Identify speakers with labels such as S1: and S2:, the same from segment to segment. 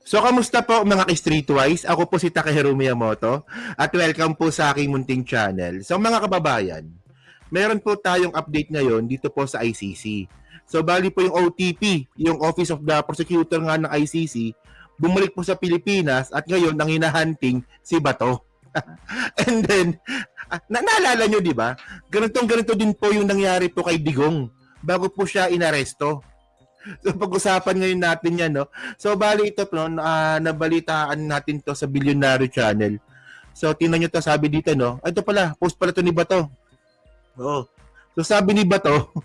S1: So, kamusta po mga ka-Streetwise? Ako po si Takehiro Miyamoto at welcome po sa aking munting channel. So, mga kababayan, meron po tayong update ngayon dito po sa ICC. So, bali po yung OTP, yung Office of the Prosecutor nga ng ICC, bumalik po sa Pilipinas at ngayon ang hinahunting si Bato. And then, naalala nyo, di ba? Ganito din po yung nangyari po kay Digong bago po siya inaresto. So pag-usapan ngayon natin yan, no? So bali ito, no, nabalitaan natin to sa Billionaire Channel. So tingnan nyo to, sabi dito, no? Ito pala, post pala to ni Bato. Oo. So sabi ni Bato,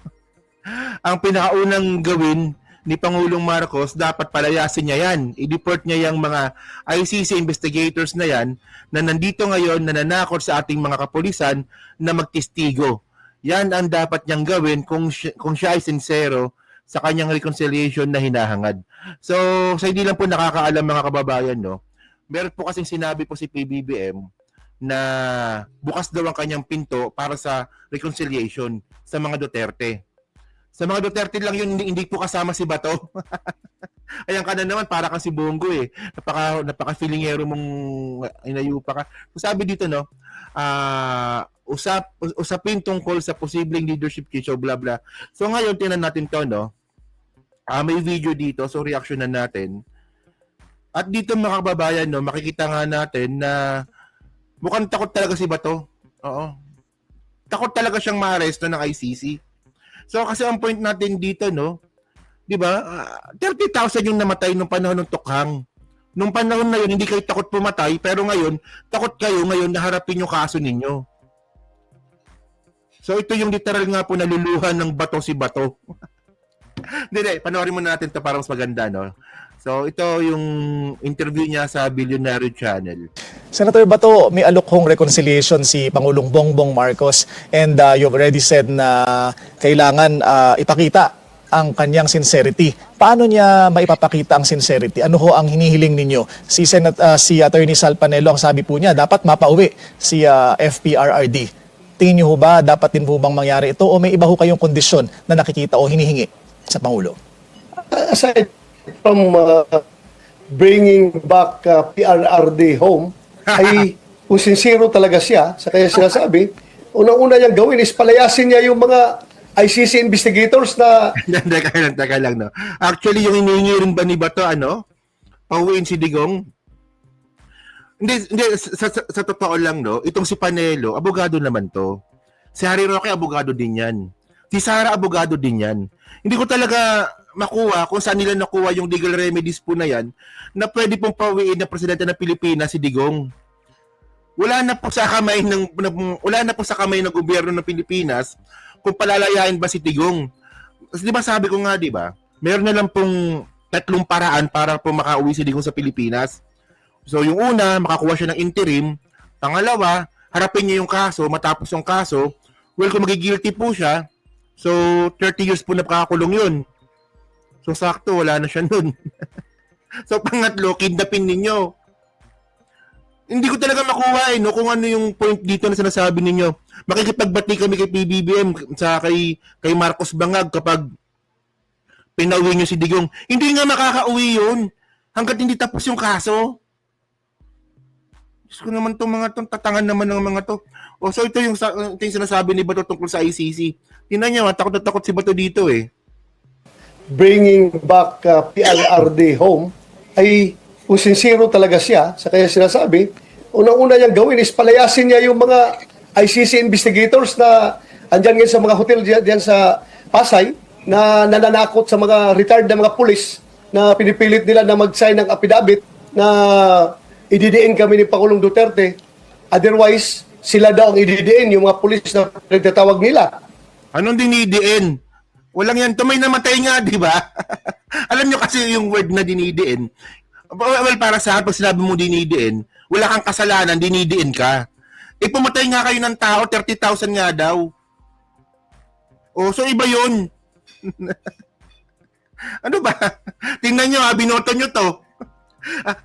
S1: ang pinakaunang gawin ni Pangulong Marcos, dapat palayasin niya yan. I-deport niya yung mga ICC investigators na yan na nandito ngayon na nanakot sa ating mga kapulisan na magtistigo. Yan ang dapat niyang gawin kung siya ay sincero sa kanyang reconciliation na hinahangad. So, sa hindi lang po nakakaalam mga kababayan, no, meron po kasing sinabi po si PBBM na bukas daw ang kanyang pinto para sa reconciliation sa mga Duterte. Sa mga Duterte lang yun, hindi po kasama si Bato. Ayan ka na naman, para kang si Bongo eh. Napaka-feelingero mong inayupa ka. So, sabi dito, no, usapin tungkol sa posibleng leadership change, blah blah. So ngayon, tingnan natin to, no. May video dito, so reaction na natin. At dito mga kababayan, no, makikita nga natin na mukhang takot talaga si Bato. Oo. Takot talaga siyang maaresto ng ICC. So kasi ang point natin dito, no, 'di ba? 30,000 yung namatay nung panahon ng Tukhang. Nung panahon na yun, hindi kayo takot pumatay, pero ngayon, takot kayo ngayon na harapin yung kaso ninyo. So ito yung literal nga po naluluhan ng Bato si Bato. Hindi, panoorin muna natin to para mas maganda, no? So, ito yung interview niya sa Billionaire Channel.
S2: Senator Bato, may alokhong reconciliation si Pangulong Bongbong Marcos and you've already said na kailangan ipakita ang kanyang sincerity. Paano niya maipapakita ang sincerity? Ano ho ang hinihiling ninyo? Si Attorney Sal Panelo, ang sabi po niya, dapat mapauwi si FPRRD. Tingin niyo ho ba, dapat din po bang mangyari ito o may iba ho kayong kondisyon na nakikita o hinihingi sa Pangulo?
S3: Aside from bringing back PRRD home, ay kung sincero talaga siya sa kanya sinasabi, unang-una niyang gawin is palayasin niya yung mga ICC investigators na...
S1: Teka lang, no? Actually, yung hinihingi rin ba ni Bato, pauwiin si Digong? Hindi sa totoo lang, no? Itong si Panelo, abogado naman to. Si Harry Roque, abogado din yan. Si Sara, abogado din yan. Hindi ko talaga makuha kung saan nila nakuha yung legal remedies po na yan na pwede pong pauwiin ng presidente ng Pilipinas si Digong. Wala na po sa kamay ng gobyerno ng Pilipinas kung palalayain ba si Digong. Kasi di ba sabi ko nga, di ba? Meron na lang pong 3 paraan para po makauwi si Digong sa Pilipinas. So yung una, makakuha siya ng interim. Pangalawa, harapin niya yung kaso, matapos yung kaso. Well, kung magigilty po siya, so 30 years po na pakakulong yun. So sakto, wala na siya nun. So pangatlo, kidnapin ninyo. Hindi ko talaga makuha no, kung ano yung point dito na sinasabi ninyo. Makikipagbati kami kay PBBM sa kay Marcos Bangag kapag pinauwi nyo si Digong. Hindi nga makakauwi yun hanggat hindi tapos yung kaso. Diyos ko naman itong mga itong tatangan naman ng mga to. O so ito yung sinasabi ni Bato tungkol sa ICC. Tingnan niyo, takot na takot si Bato dito eh.
S3: Bringing back PRRD home, ay kung sincero talaga siya sa kanya sinasabi, unang-una niyang gawin is palayasin niya yung mga ICC investigators na andyan ngayon sa mga hotel diyan sa Pasay na nananakot sa mga retired na mga pulis na pinipilit nila na mag-sign ng affidavit na ididiin kami ni Pangulong Duterte. Otherwise, sila daw ang ididiin, yung mga pulis na nagtatawag nila.
S1: Anong dinidiin? Walang yan. Tumay namatay nga, di ba? Alam nyo kasi yung word na dinidiin. Well, para sa akin, pag sinabi mo dinidiin, wala kang kasalanan, dinidiin ka. Pumatay nga kayo ng tao, 30,000 nga daw. Oh, so iba yun. Ano ba? Tingnan nyo, binoto nyo to.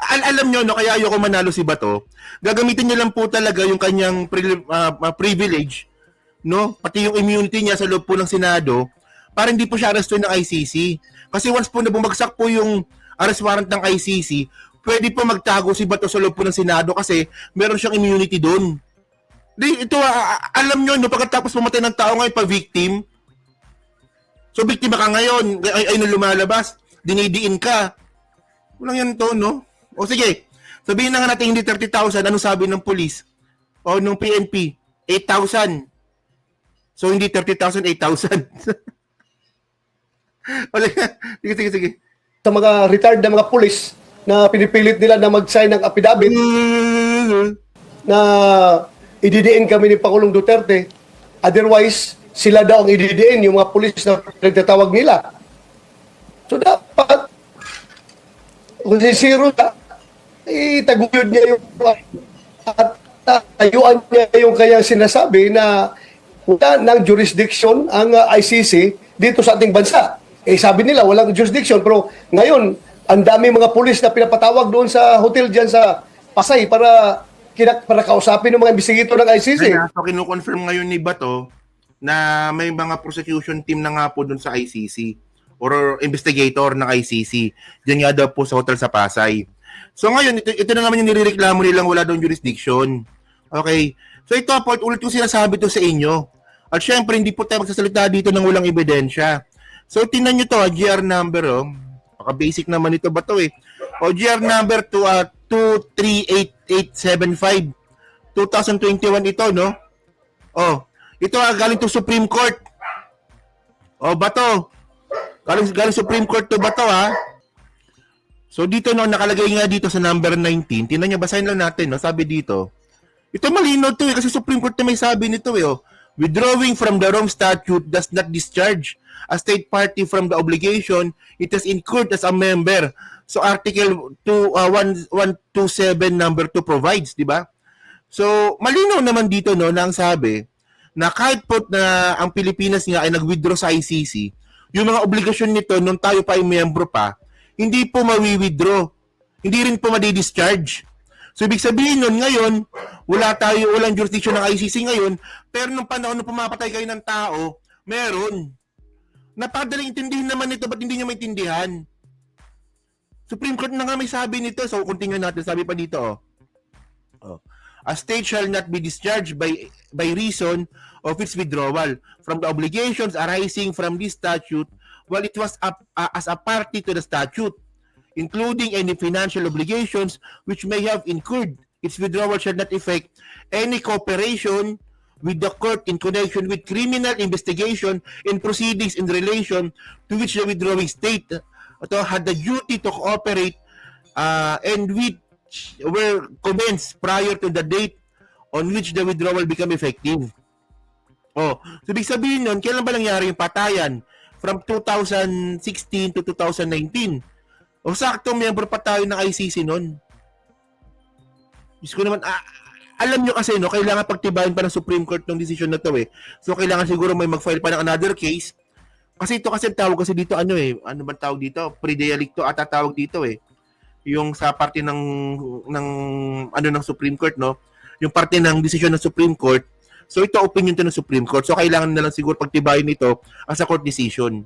S1: Alam nyo, no, kaya ayoko manalo si Bato. Gagamitin niya lang po talaga yung kanyang privilege, no? Pati yung immunity niya sa loob po ng Senado para hindi po siya arrestuin ng ICC. Kasi once po na bumagsak po yung arrest warrant ng ICC, pwede po magtago si Bato sa loob po ng Senado kasi meron siyang immunity doon. Ito, alam nyo, no, pagkatapos pumatay ng tao ngayon pa victim, so biktima ka ngayon, ay nung lumalabas, dinidiin ka. Walang yan to, no? O sige, sabihin na nga natin hindi 30,000, anong sabi ng police? O nung PNP, 8,000. So hindi 30,000, 8,000. Sige.
S3: Sa mga retired na mga pulis na pinipilit nila na mag-sign ng affidavit na ididiin kami ni Pangulong Duterte. Otherwise, sila daw ang ididiin, yung mga pulis na nagtatawag nila. So dapat, kung sisiro na, itaguyod niya yung at tayuan niya yung kanyang sinasabi na wala ng jurisdiction ang ICC dito sa ating bansa. Sabi nila walang jurisdiction, pero ngayon ang dami mga pulis na pinapatawag doon sa hotel dyan sa Pasay para kausapin ng mga investigator ng ICC.
S1: Kaya so kinukonfirm ngayon ni Bato na may mga prosecution team na nga po doon sa ICC or investigator ng ICC. Diyan nga daw po sa hotel sa Pasay. So ngayon, ito na naman yung nirereklamo nilang wala doon jurisdiction. Okay. So ito, ulit yung sinasabi to sa inyo. At syempre, hindi po tayo magsasalita dito ng walang ebidensya. So tingnan nyo to, GR number, baka-basic naman ito ba to eh. O GR number 238875. 2021 ito, no? Ito galing to Supreme Court. Bato. Galing Supreme Court to Bato, ha? So dito, no, nakalagay nga dito sa number 19. Tingnan nyo, basahin lang natin, no? Sabi dito, ito malinaw to eh, kasi Supreme Court na may sabi nito eh, withdrawing from the Rome Statute does not discharge a state party from the obligation it has incurred as a member. So Article 127 number 2 provides, di ba? So malinaw naman dito, no, na ang sabi na kahit po na ang Pilipinas nga ay nag-withdraw sa ICC, yung mga obligasyon nito nung tayo pa ay miyembro pa, hindi po mawi-withdraw. Hindi rin po madi-discharge. So, ibig sabihin nun, ngayon, walang jurisdiction ng ICC ngayon, pero nung panahon na pumapatay kayo ng tao, meron. Napakadaling intindihin naman ito, ba't hindi nyo maintindihan? Supreme Court na nga may sabi nito, so continue natin, sabi pa dito, a state shall not be discharged by reason of its withdrawal from the obligations arising from this statute while it was as a party to the statute, including any financial obligations which may have incurred. Its withdrawal shall not affect any cooperation with the court in connection with criminal investigation and proceedings in relation to which the withdrawing state had the duty to cooperate and which were commenced prior to the date on which the withdrawal become effective. So ibig sabihin nun, kailan ba nangyari yung patayan? From 2016 to 2019. Sakto, miyembro pa tayo ng ICC noon. Diyos ko naman, alam nyo kasi, no, kailangan pagtibayin pa ng Supreme Court ng decision na to eh. So, kailangan siguro may mag-file pa ng another case. Kasi ito kasi tawag kasi dito, ano ba tawag dito? Pre-delicto ata tawag dito eh. Yung sa parte ng Supreme Court, no? Yung parte ng decision ng Supreme Court. So, ito opinion to ng Supreme Court. So, kailangan na lang siguro pagtibayin ito as a court decision.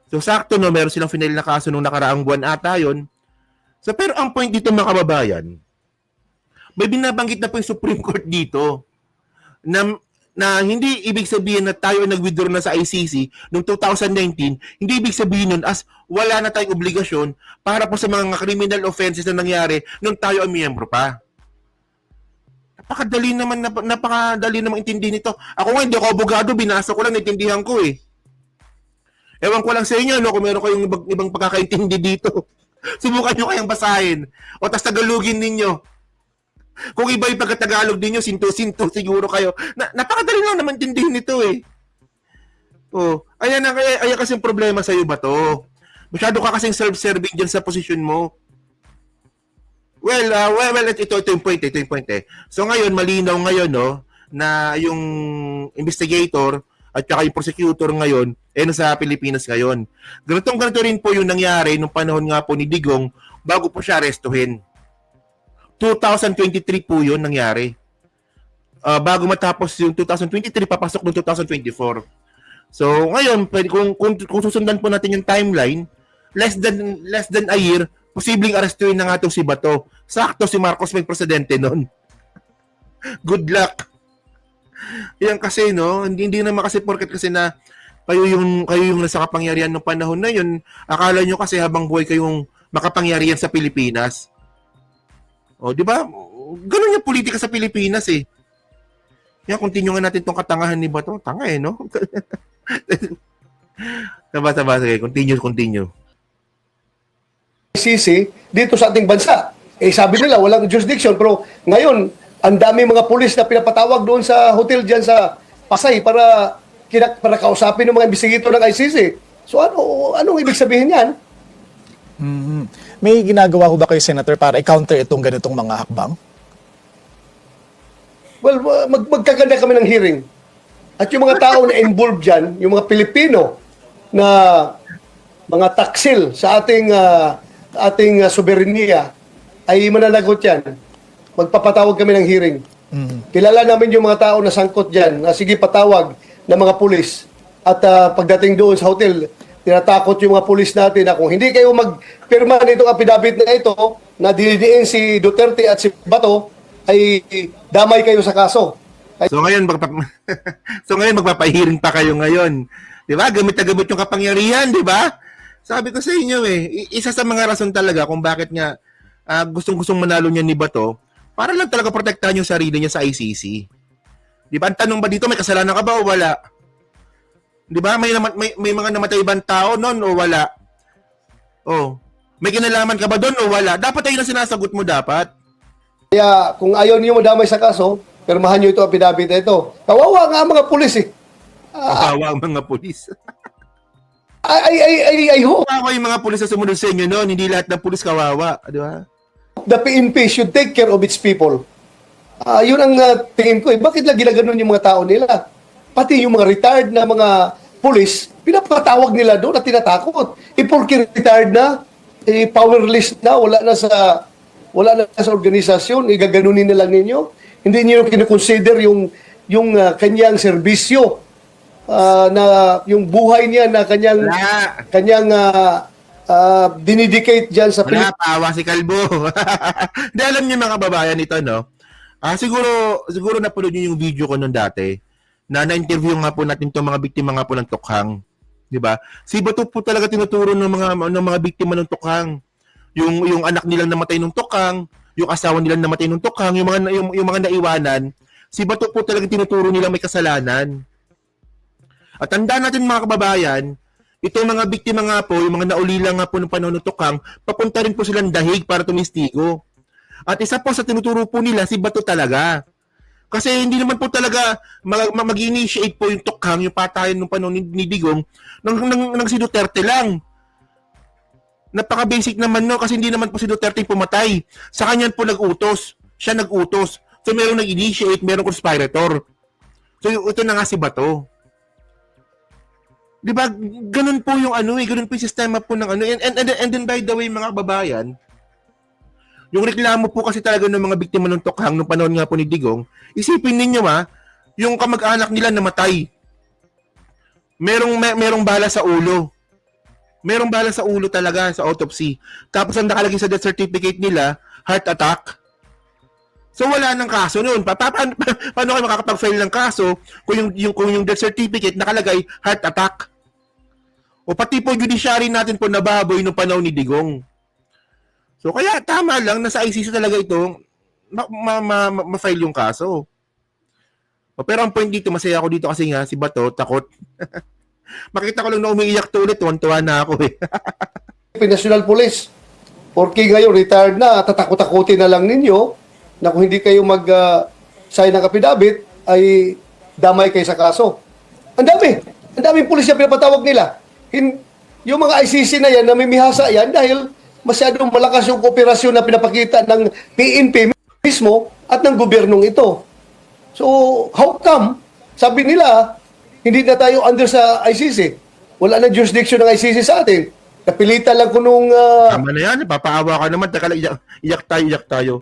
S1: So, sakto, no, meron silang final na kaso nung nakaraang buwan ata yun. So, pero ang point dito, mga kababayan, may binabanggit na po yung Supreme Court dito na hindi ibig sabihin na tayo nag-withdraw na sa ICC noong 2019, hindi ibig sabihin nun as wala na tayong obligasyon para po sa mga criminal offenses na nangyari nung tayo ang miyembro pa. Napakadali naman intindihin nito. Ako nga, hindi ako abogado, binasa ko lang, naintindihan ko eh. Ewan ko lang sa inyo, no, kung meron kayong ibang pagkakaintindi dito. Subukan nyo kayang basahin. O tas tagalugin ninyo. Kung iba yung pagkatagalog ninyo, sinto-sinto siguro kayo. Napakadali lang naman intindihin nito eh. Ayan kasi yung problema sa'yo ba to? Masyado ka kasing self-serving dyan sa posisyon mo. Well, ito yung point eh. So ngayon, malinaw ngayon, no, na yung investigator at saka yung prosecutor ngayon, nasa Pilipinas ngayon. Ganito rin po yung nangyari nung panahon nga po ni Digong bago po siya arestuhin. 2023 po yun nangyari. Bago matapos yung 2023, papasok ng 2024. So, ngayon, kung susundan po natin yung timeline, less than a year, posibleng arestuin na nga itong si Bato. Sakto si Marcos may presidente nun. Good luck. Yan kasi, no? Hindi naman kasi porket kasi na kayo yung nasa kapangyarihan ng panahon na yun, akala nyo kasi habang buhay kayong makapangyarihan sa Pilipinas. O, di ba? Ganun yung politika sa Pilipinas eh. Yan, continue nga natin tong katangahan ni Bato. Tanga eh, no? Sabah, sige. Continue.
S3: ICC dito sa ating bansa. Sabi nila, walang jurisdiction. Pero ngayon, ang dami mga pulis na pinapatawag doon sa hotel dyan sa Pasay para kausapin ng mga investigator ng ICC. So anong ibig sabihin yan?
S2: May ginagawa ko ba kayo, Senator, para i-counter itong ganitong mga hakbang?
S3: Well, magkaganda kami ng hearing. At yung mga tao na involved dyan, yung mga Pilipino na mga taksil sa ating soberenya ay mananagot yan. Magpapatawag kami ng hearing. Kilala namin yung mga tao na sangkot dyan, na sige patawag ng mga pulis. At pagdating doon sa hotel, tinatakot yung mga pulis natin na kung hindi kayo magpirma nitong affidavit na ito, na dinidiin si Duterte at si Bato, ay damay kayo sa kaso.
S1: So ngayon magpapahiring pa kayo ngayon. 'Di ba? Gamit na gamit yung kapangyarihan, 'di ba? Sabi ko sa inyo isa sa mga rason talaga kung bakit nga gustong-gustong manalo niya ni Bato, para lang talaga protektahan yung sarili niya sa ICC. 'Di ba? Ang tanong ba dito, may kasalanan ka ba o wala? 'Di ba? May mga namatay bang tao noon o wala? Oh, may kinalaman ka ba doon o wala? Dapat ayun ang sinasagot mo dapat.
S3: Kaya kung ayaw niyo madamay sa kaso, pirmahan niyo ito affidavit na ito. Kawawa nga ang mga pulis eh.
S1: Kawawa ang mga pulis.
S3: I hope
S1: Kawawa yung mga pulis na sumunod sa inyo noon. Hindi lahat ng pulis kawawa. Di ba?
S3: the PNP should take care of its people. Yun ang tingin ko eh. Bakit lang ginaganon yung mga tao nila? Pati yung mga retired na mga pulis, pinapatawag nila doon at tinatakot. Porke retired na, powerless na, wala na sa organisasyon, igaganunin na lang ninyo. Hindi niyo kinoconsider yung kanyang serbisyo, na yung buhay niya na kanyang dinidicate diyan sa
S1: Wala, pawa si Kalbo. Hindi, alam niyo mga kababayan ito, no? Siguro napanood niyo yung video ko noon dati na-interview nga po natin itong mga biktima nga po ng tukhang. Di ba? Si Bato po talaga tinuturo ng mga biktima ng tukhang. Yung anak nilang namatay ng tukhang, yung asawa nilang namatay ng tukhang, yung mga naiwanan, si Bato po talaga tinuturo nilang may kasalanan. At tandaan natin mga kababayan, itong mga biktima nga po, yung mga naulila nga po ng panahon ng tukhang, papunta rin po silang dahig para tumistigo. At isa po sa tinuturo po nila, si Bato talaga. Kasi hindi naman po talaga mag-initiate po yung tukhang, yung patayan ng panahon ni Digong, ng si Duterte lang. Napaka-basic naman no, kasi hindi naman po si Duterte pumatay. Sa kanya po nag-utos. Siya nag-utos. So merong nag-initiate, merong conspirator. So ito na nga si Bato. 'Di ba? Ganun po yung ganun po yung sistema po ng and then by the way mga kababayan, yung reklamo po kasi talaga ng mga biktima ng tukhang nung panahon nga po ni Digong, isipin ninyo yung kamag-anak nila namatay. Merong bala sa ulo. Merong bala sa ulo talaga sa autopsy. Tapos ang nakalagay sa death certificate nila, heart attack. So wala nang kaso noon. Paano kayo makakapag-file ng kaso kung yung death certificate nakalagay heart attack? O pati po judiciary natin po nababoy nung panahon ni Digong. So kaya tama lang na sa ICC talaga ito ma-file yung kaso. Pero ang point dito, masaya ako dito kasi nga si Bato takot. Makita ko lang na umiiyak to ulit, tuwan-tuwa na ako eh.
S3: National Police. Porque ngayon retired na, tatakot-takutin na lang ninyo na kung hindi kayo mag-sign ng affidavit ay damay kayo sa kaso. Ang daming pulis na pinapatawag nila. Yung mga ICC na yan, namimihasa yan dahil masyadong malakas yung kooperasyon na pinapakita ng PNP mismo at ng gobyernong ito. So, how come? Sabi nila, hindi na tayo under sa ICC. Wala na jurisdiction ng ICC sa atin. Napilitan lang ko nung...
S1: Tama na yan, papaawa ka naman. Teka lang, iyak tayo.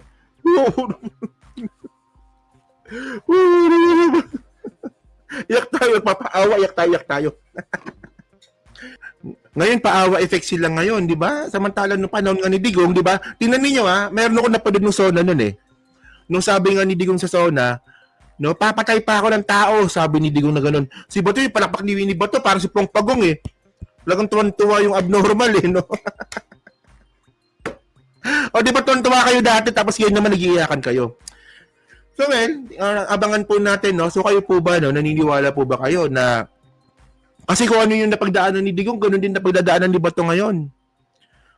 S1: Iyak tayo, papaawa, iyak tayo. Ngayon, paawa effect sila ngayon, di ba? Samantalang nung panahon nga ni Digong, di ba? Tingnan ninyo meron ako napanood ng Sona nun eh. Nung sabi nga ni Digong sa Sona, no, papatay pa ako ng tao, sabi ni Digong na ganun. Si Bato, yung palakpak ni Bato, parang si Pong Pagong eh. Talagang tuwan-tuwa yung abnormal eh, no? O di ba tuwan-tuwa kayo dati, tapos ngayon naman nag-iiyakan kayo. So well, abangan po natin, no? So kayo po ba, no? Naniniwala po ba kayo na kasi kung ano yung napagdaanan ni Digong, ganun din napagdadaanan ni Bato ngayon.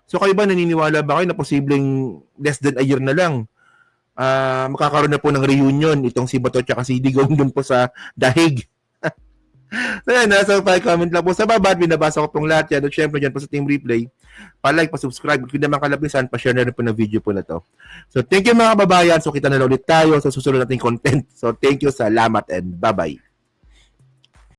S1: So kayo ba naniniwala ba kayo na posibleng less than a year na lang makakaroon na po ng reunion itong si Bato at si Digong dun po sa Dahig? So yan, nasa comment lang po sa baba at binabasa ko pong lahat yan. At syempre dyan po sa Team Replay, pa-like, pa-subscribe. At kung naman kalapisan, pa-share na rin po ng video po na to. So thank you mga kababayan. So kita na lang ulit tayo sa susunod nating content. So thank you, salamat and bye-bye.